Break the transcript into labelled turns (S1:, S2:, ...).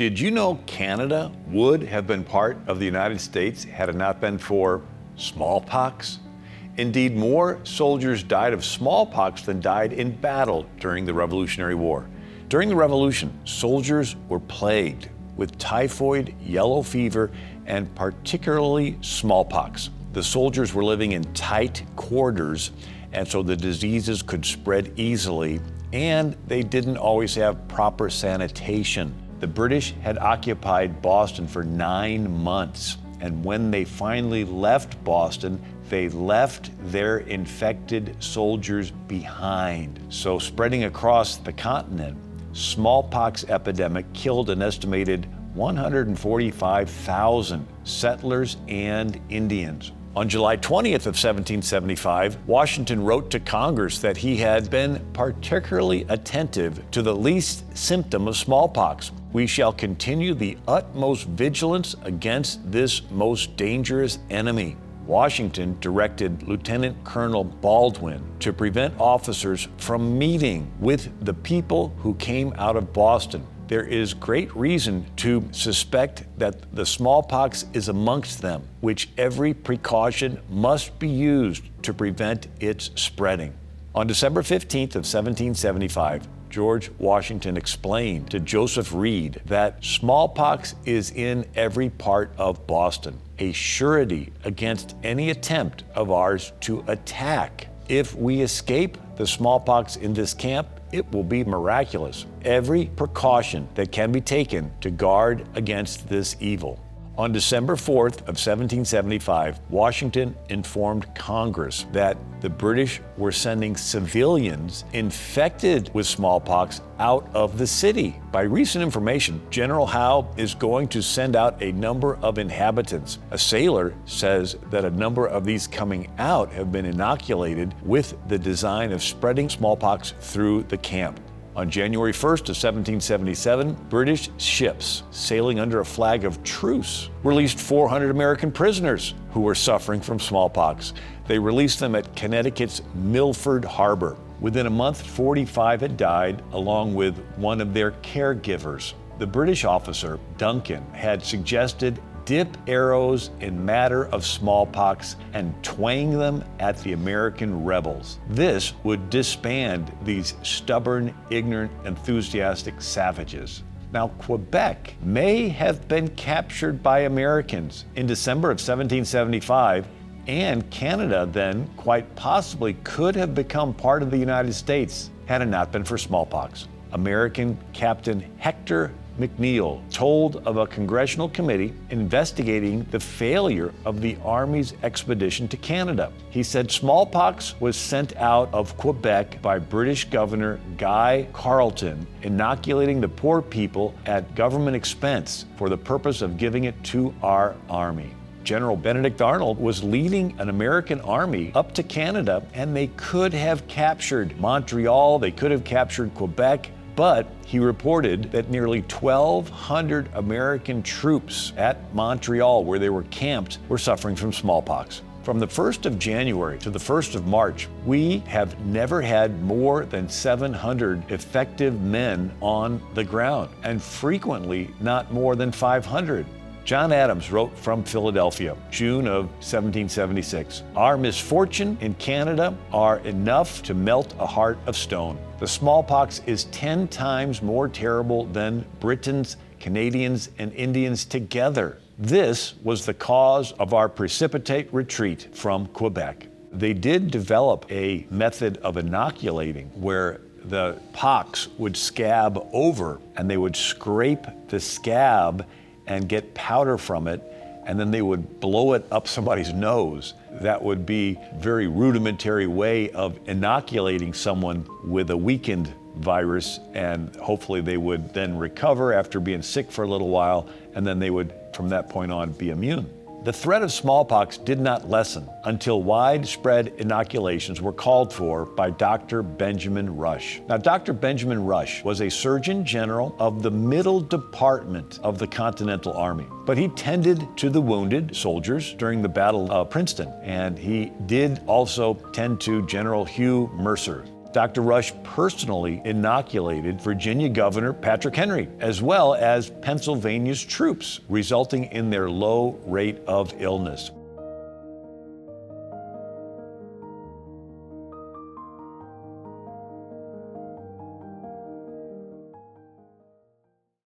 S1: Did you know Canada would have been part of the United States had it not been for smallpox? Indeed, more soldiers died of smallpox than died in battle during the Revolutionary War. During the Revolution, soldiers were plagued with typhoid, yellow fever, and particularly smallpox. The soldiers were living in tight quarters, and so the diseases could spread easily, and they didn't always have proper sanitation. The British had occupied Boston for 9 months, and when they finally left Boston, they left their infected soldiers behind. So spreading across the continent, smallpox epidemic killed an estimated 145,000 settlers and Indians. On July 20th of 1775, Washington wrote to Congress that he had been particularly attentive to the least symptom of smallpox. We shall continue the utmost vigilance against this most dangerous enemy. Washington directed Lieutenant Colonel Baldwin to prevent officers from meeting with the people who came out of Boston. There is great reason to suspect that the smallpox is amongst them, which every precaution must be used to prevent its spreading. On December 15th of 1775, George Washington explained to Joseph Reed that smallpox is in every part of Boston, a surety against any attempt of ours to attack. If we escape the smallpox in this camp, it will be miraculous. Every precaution that can be taken to guard against this evil. On December 4th of 1775, Washington informed Congress that the British were sending civilians infected with smallpox out of the city. By recent information, General Howe is going to send out a number of inhabitants. A sailor says that a number of these coming out have been inoculated with the design of spreading smallpox through the camp. On January 1st of 1777, British ships sailing under a flag of truce released 400 American prisoners who were suffering from smallpox. They released them at Connecticut's Milford Harbor. Within a month, 45 had died, along with one of their caregivers. The British officer, Duncan, had suggested dip arrows in matter of smallpox and twang them at the American rebels. This would disband these stubborn, ignorant, enthusiastic savages. Now, Quebec may have been captured by Americans in December of 1775, and Canada then quite possibly could have become part of the United States had it not been for smallpox. American Captain Hector McNeil told of a congressional committee investigating the failure of the Army's expedition to Canada. He said smallpox was sent out of Quebec by British Governor Guy Carleton, inoculating the poor people at government expense for the purpose of giving it to our Army. General Benedict Arnold was leading an American army up to Canada, and they could have captured Montreal, they could have captured Quebec, but he reported that nearly 1,200 American troops at Montreal, where they were camped, were suffering from smallpox. From the 1st of January to the 1st of March, we have never had more than 700 effective men on the ground, and frequently not more than 500. John Adams wrote from Philadelphia, June of 1776, "Our misfortune in Canada are enough to melt a heart of stone. The smallpox is 10 times more terrible than Britons, Canadians, and Indians together. This was the cause of our precipitate retreat from Quebec." They did develop a method of inoculating where the pox would scab over, and they would scrape the scab and get powder from it, and then they would blow it up somebody's nose. That would be a very rudimentary way of inoculating someone with a weakened virus, and hopefully they would then recover after being sick for a little while, and then they would, from that point on, be immune. The threat of smallpox did not lessen until widespread inoculations were called for by Dr. Benjamin Rush. Now, Dr. Benjamin Rush was a Surgeon General of the Middle Department of the Continental Army, but he tended to the wounded soldiers during the Battle of Princeton, and he did also tend to General Hugh Mercer. Dr. Rush personally inoculated Virginia Governor Patrick Henry, as well as Pennsylvania's troops, resulting in their low rate of illness.